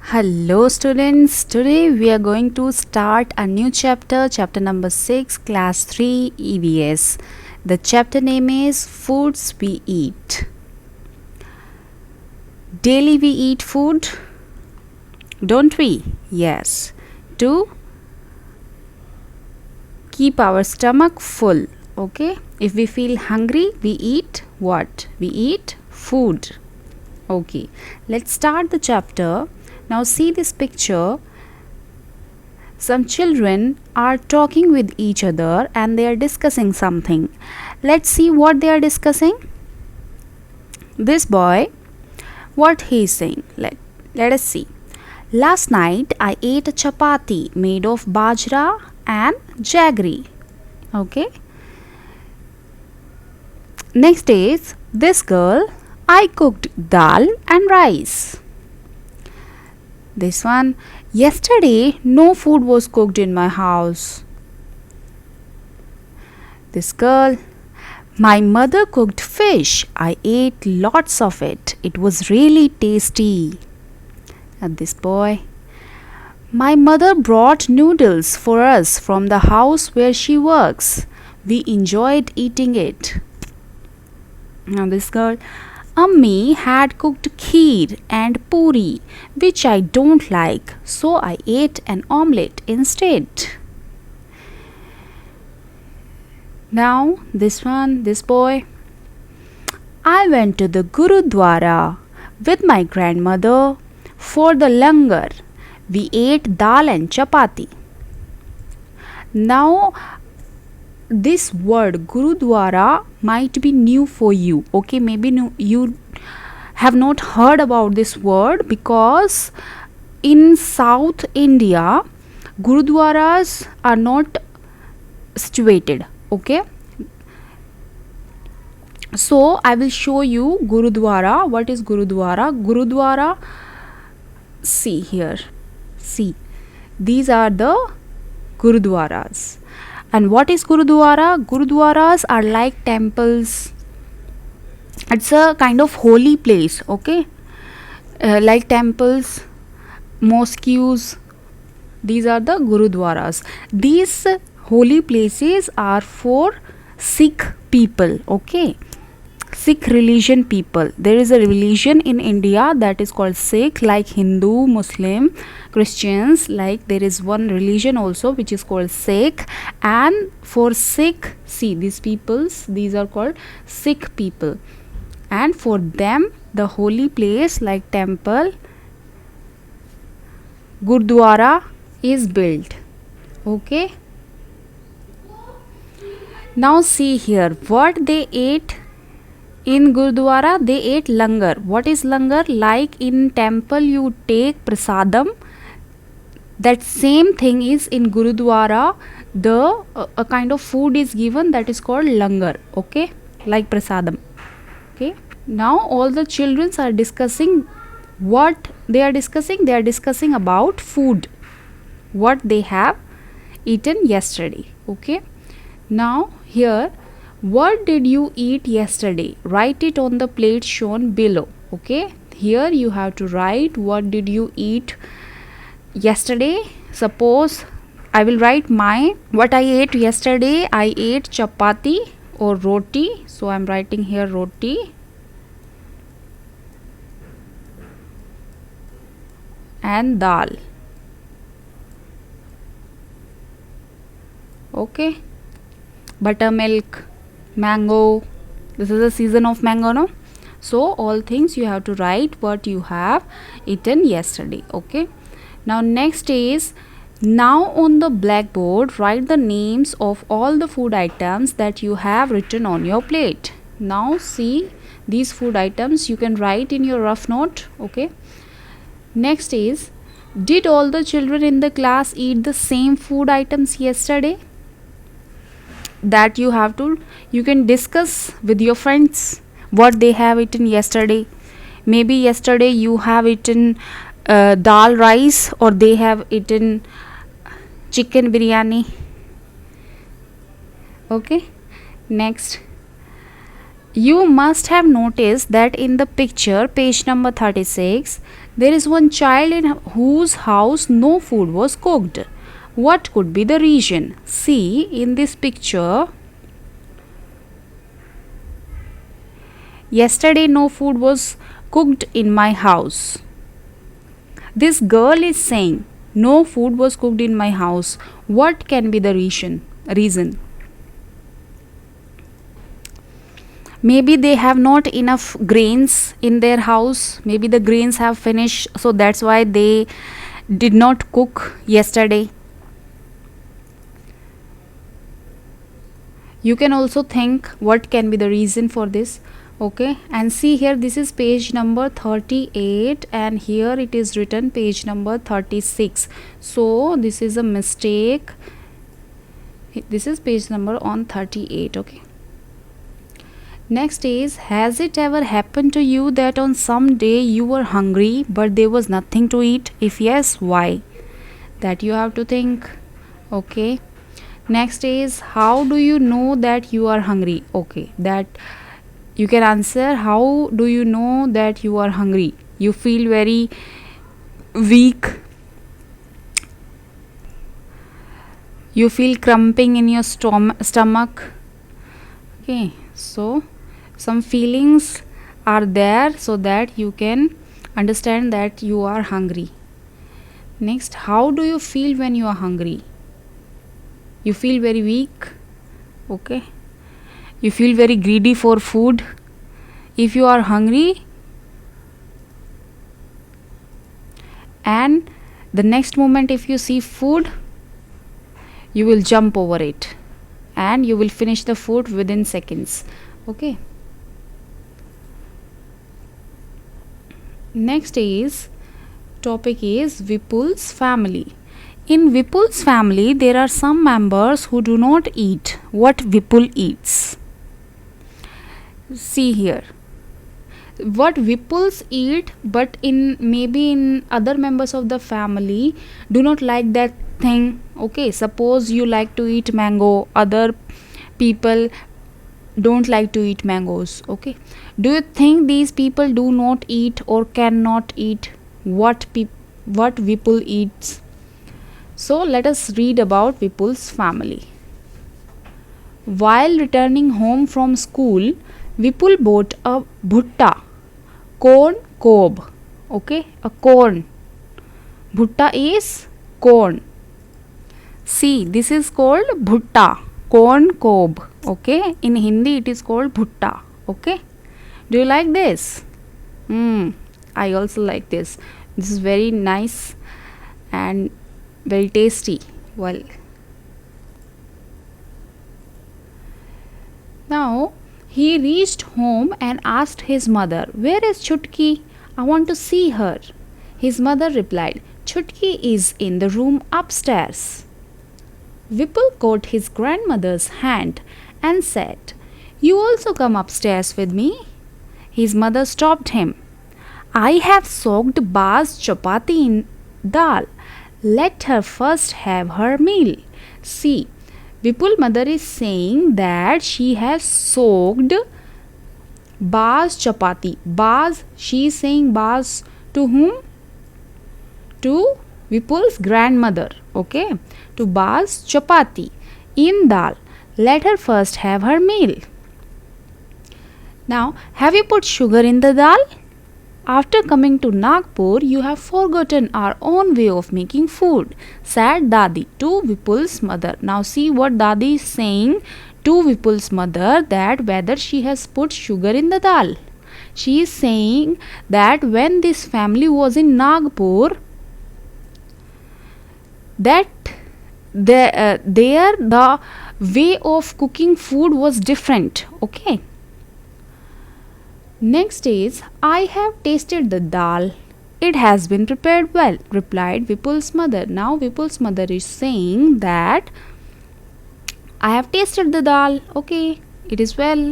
Hello students, today we are going to start a new chapter, chapter number 6, class 3 EVS. The chapter name is Foods We Eat. Daily we eat food, don't we? Yes. To keep our stomach full, okay? If we feel hungry, we eat what? We eat food. Okay, let's start the chapter. Now see this picture. Some children are talking with each other and they are discussing something. Let's see what they are discussing. This boy, what he is saying. Let us see. Last night I ate a chapati made of bajra and jaggery. Okay. Next is this girl. I cooked dal and rice. This one, yesterday no food was cooked in my house. This girl, my mother cooked fish. I ate lots of it. It was really tasty. And this boy, my mother brought noodles for us from the house where she works. We enjoyed eating it. Now this girl, Ammi had cooked kheer and puri, which I don't like, so I ate an omelette instead. Now, this boy. I went to the Gurudwara with my grandmother for the langar. We ate dal and chapati. Now, this word Gurudwara might be new for you. Okay, maybe you have not heard about this word because in South India, Gurudwaras are not situated. Okay, so I will show you Gurudwara. What is Gurudwara? Gurudwara, see here. See, these are the Gurudwaras. And what is Gurudwara? Gurudwaras are like temples. It's a kind of holy place, okay? Like temples, mosques. These are the Gurudwaras. These holy places are for Sikh people, okay? Sikh religion people. There is a religion in India that is called Sikh, like Hindu, Muslim, Christians. Like there is one religion also which is called Sikh. And for Sikh, see these peoples, these are called Sikh people. And for them, the holy place like temple, Gurdwara is built. Okay. Now see here what they ate. In Gurdwara, they ate langar. What is langar? Like in temple, you take prasadam. That same thing is in Gurudwara. The a kind of food is given that is called langar. Okay, like prasadam. Okay. Now all the children are discussing what they are discussing. They are discussing about food. What they have eaten yesterday. Okay. Now here, what did you eat yesterday? Write it on the plate shown below. Okay, here you have to write what did you eat yesterday. Suppose I will write what I ate yesterday. I ate chapati or roti, so I am writing here roti and dal. Okay, buttermilk, mango. This is the season of mango, no? So all things you have to write what you have eaten yesterday. Okay, now next is, now on the blackboard write the names of all the food items that you have written on your plate. Now see these food items you can write in your rough note. Okay, next is, did all the children in the class eat the same food items yesterday? That you can discuss with your friends what they have eaten yesterday. Maybe yesterday you have eaten dal rice or they have eaten chicken biryani. Okay, next, you must have noticed that in the picture page number 36 There is one child in whose house no food was cooked. What could be the reason? See in this picture. Yesterday no food was cooked in my house. This girl is saying no food was cooked in my house. What can be the reason? Maybe they have not enough grains in their house. Maybe the grains have finished, so that's why they did not cook yesterday. You can also think what can be the reason for this. Okay, and see here, this is page number 38 and here it is written page number 36. So this is a mistake. This is page number on 38. Okay, next is, has it ever happened to you that on some day you were hungry but there was nothing to eat? If yes, why? That you have to think. Okay, next is, how do you know that you are hungry? Okay, that you can answer, how do you know that you are hungry? You feel very weak, you feel cramping in your stomach. Okay, so some feelings are there so that you can understand that you are hungry. Next, how do you feel when you are hungry? You feel very weak. Okay, you feel very greedy for food. If you are hungry and the next moment if you see food, you will jump over it and you will finish the food within seconds. Okay, next is, topic is Vipul's family. In Vipul's family there are some members who do not eat what Vipul eats. See here, what Vipuls eat, but in maybe in other members of the family do not like that thing. Okay, suppose you like to eat mango, other people don't like to eat mangoes. Okay, do you think these people do not eat or cannot eat what Vipul eats? So let us read about Vipul's family. While returning home from school, Vipul bought a bhutta, corn cob. Okay, a corn. Bhutta is corn. See, this is called bhutta, corn cob. Okay, in Hindi it is called bhutta. Okay, do you like this? I also like this. This is very nice and very tasty. Well, now he reached home and asked his mother, "Where is Chutki? I want to see her." His mother replied, "Chutki is in the room upstairs." Vipul caught his grandmother's hand and said, "You also come upstairs with me." His mother stopped him. "I have soaked Ba's chapati in dal. Let her first have her meal." See, Vipul mother is saying that she has soaked Ba's chapati. Ba's, she is saying Ba's to whom? To Vipul's grandmother. Okay, to Ba's chapati in dal. Let her first have her meal. Now, have you put sugar in the dal? After coming to Nagpur, you have forgotten our own way of making food, said Dadi to Vipul's mother. Now see what Dadi is saying to Vipul's mother, that whether she has put sugar in the dal. She is saying that when this family was in Nagpur, that there the way of cooking food was different. Okay. Next is, "I have tasted the dal. It has been prepared well," replied Vipul's mother. Now Vipul's mother is saying that I have tasted the dal. Okay, it is well.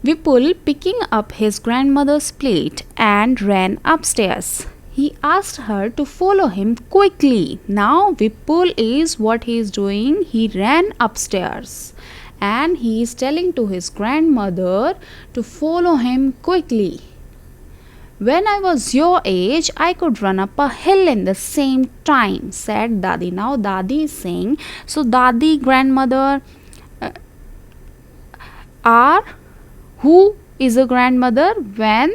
Vipul picking up his grandmother's plate and ran upstairs. He asked her to follow him quickly. Now Vipul is what he is doing. He ran upstairs and he is telling to his grandmother to follow him quickly. When I was your age, I could run up a hill in the same time, said Dadi. Now Dadi is saying, so Dadi, grandmother, are, who is a grandmother? When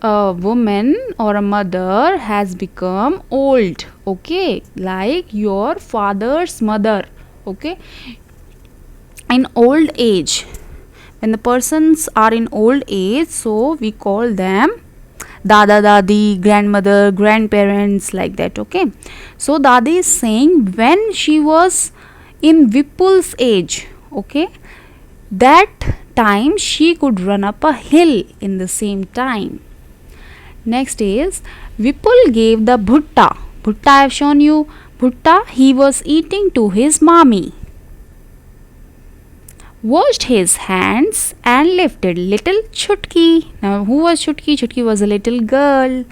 a woman or a mother has become old, okay, like your father's mother, okay, in old age. When the persons are in old age, so we call them dada, dadi, grandmother, grandparents, like that, okay. So Dadi is saying when she was in Vipul's age, okay, that time she could run up a hill in the same time. Next is Vipul gave the bhutta. Bhutta I have shown you. Bhutta he was eating to his mommy. Washed his hands and lifted little Chutki. Now who was Chutki? Chutki was a little girl.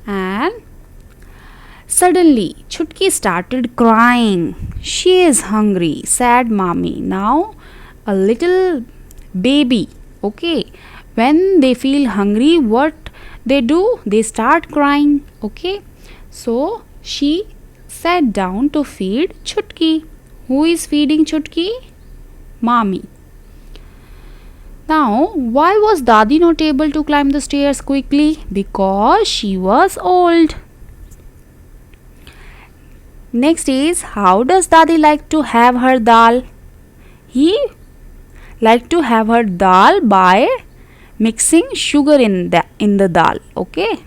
And suddenly Chutki started crying. She is hungry, said mommy. Now a little baby, okay, when they feel hungry, what they do? They start crying, okay. So she sat down to feed Chutki. Who is feeding Chutki? Mommy. Now, why was Dadi not able to climb the stairs quickly? Because she was old. Next is, how does Dadi like to have her dal? He like to have her dal by mixing sugar in the dal, okay.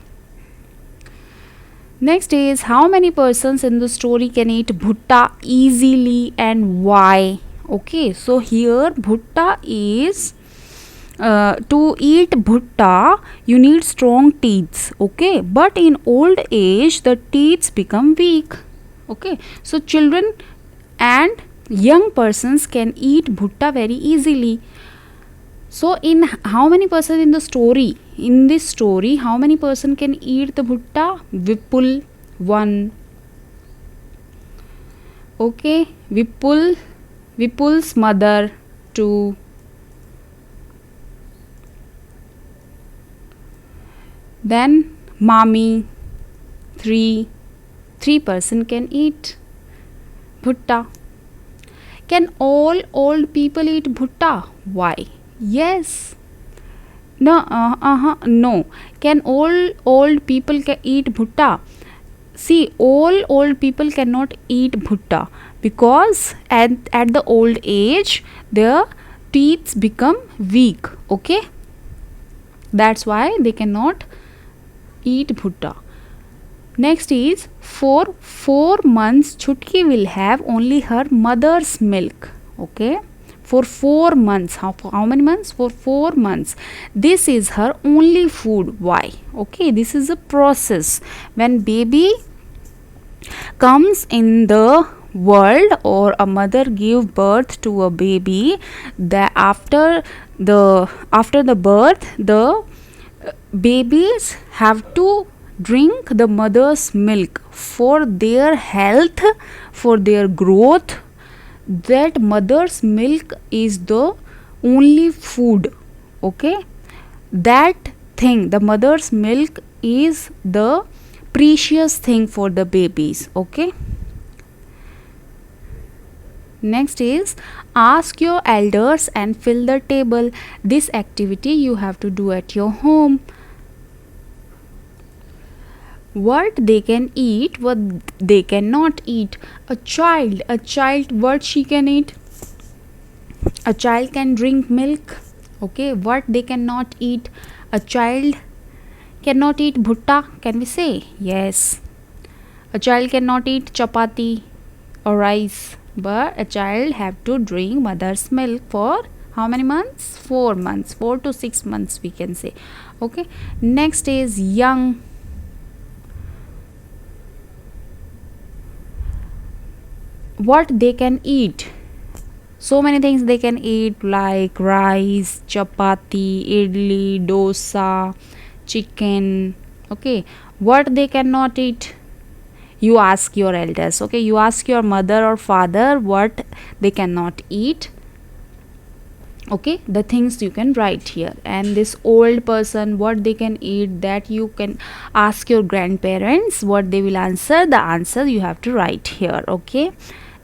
Next is, how many persons in the story can eat bhutta easily and why? Okay, so here bhutta is to eat bhutta you need strong teeth, okay, but in old age the teeth become weak, okay. So children and young persons can eat bhutta very easily. So in how many persons in the story, in this story, how many person can eat the bhutta? Vipul, 1, okay, Vipul's mother, 2, then mommy, 3 person can eat bhutta. Can all old people eat bhutta? Why? Yes. No, no. Can all old people eat bhutta? See, all old people cannot eat bhutta because at the old age their teeth become weak, okay. That's why they cannot eat bhutta. Next is, for 4 months Chutki will have only her mother's milk, okay. For 4 months. How many months? For 4 months. This is her only food. Why? Okay, this is a process. When baby comes in the world or a mother give birth to a baby, that after the birth the babies have to drink the mother's milk for their health, for their growth. That mother's milk is the only food, okay. That thing, the mother's milk is the precious thing for the babies, okay. Next is, ask your elders and fill the table. This activity you have to do at your home. What they can eat, what they cannot eat. A child, what she can eat? A child can drink milk, okay. What they cannot eat? A child cannot eat bhutta, can we say? Yes. A child cannot eat chapati or rice, but a child have to drink mother's milk for how many months? 4 months, 4 to 6 months we can say, okay. Next is young. What they can eat? So many things they can eat, like rice, chapati, idli, dosa, chicken, okay. What they cannot eat? You ask your elders, okay. You ask your mother or father what they cannot eat. Okay, the things you can write here. And this old person, what they can eat, that you can ask your grandparents what they will answer. The answer you have to write here. Okay,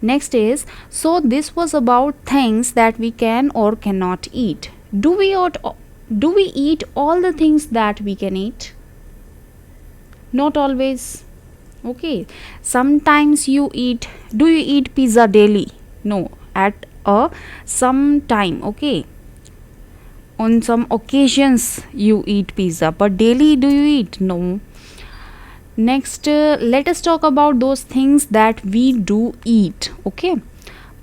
next is, so this was about things that we can or cannot eat. Do we eat all the things that we can eat? Not always. Okay, sometimes you eat. Do you eat pizza daily? No, at a some time. Okay, on some occasions you eat pizza, but daily do you eat? No. Next, let us talk about those things that we do eat. Okay,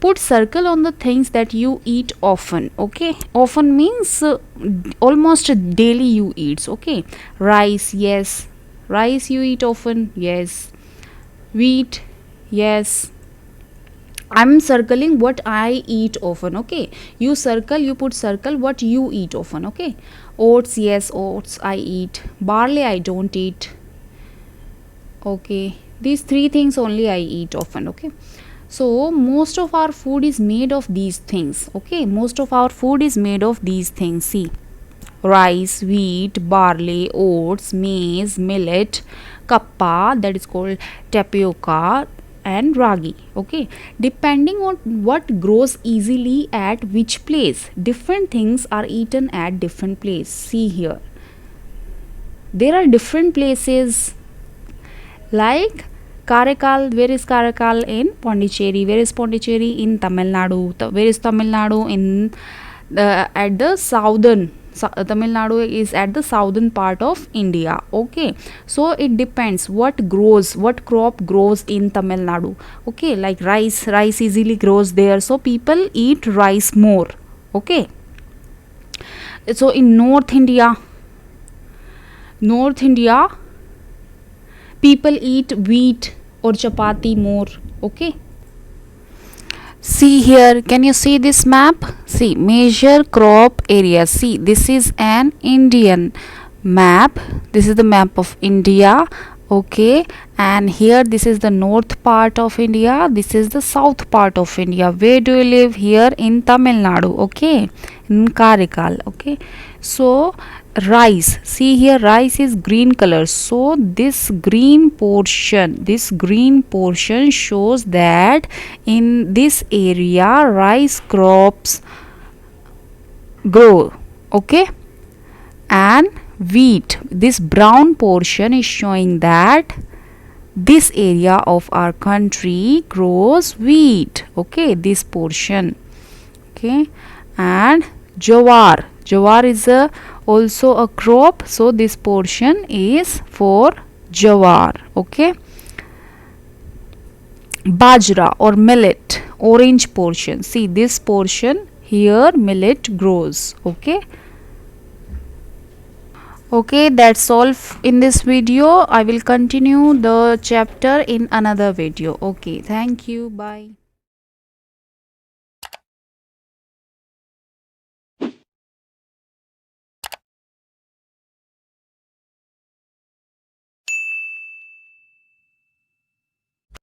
put circle on the things that you eat often. Okay, often means almost daily you eat. Okay, rice, yes, rice you eat often, yes. Wheat, yes. I'm circling what I eat often. Okay, you circle, you put circle what you eat often. Okay, oats, yes, oats I eat. Barley I don't eat. Okay, these three things only I eat often. Okay, so most of our food is made of these things. Okay, most of our food is made of these things. See, rice, wheat, barley, oats, maize, millet, kappa, that is called tapioca, and ragi. Okay, depending on what grows easily at which place, different things are eaten at different place. See here, there are different places like Karakal. Where is Karakal? In Pondicherry. Where is Pondicherry? In Tamil Nadu. Where is Tamil Nadu? In at the southern. Tamil Nadu is at the southern part of India. Okay, so it depends what grows, what crop grows in Tamil Nadu. Okay, like rice easily grows there, so people eat rice more. Okay, so in North India, people eat wheat or chapati more. Okay, see here, can you see this map? See, major crop areas. See, this is an Indian map. This is the map of India. Okay, and here this is the north part of India, this is the south part of India. Where do you live? Here in Tamil Nadu. Okay, in Karikal. Okay, so rice, see here, rice is green color, so this green portion shows that in this area rice crops grow. Okay, and wheat, this brown portion is showing that this area of our country grows wheat. Okay, this portion. Okay, and jawar is also a crop, so this portion is for jawar. Okay, bajra or millet, orange portion, see this portion here millet grows. Okay, that's all in this video. I will continue the chapter in another video. Okay, thank you, bye.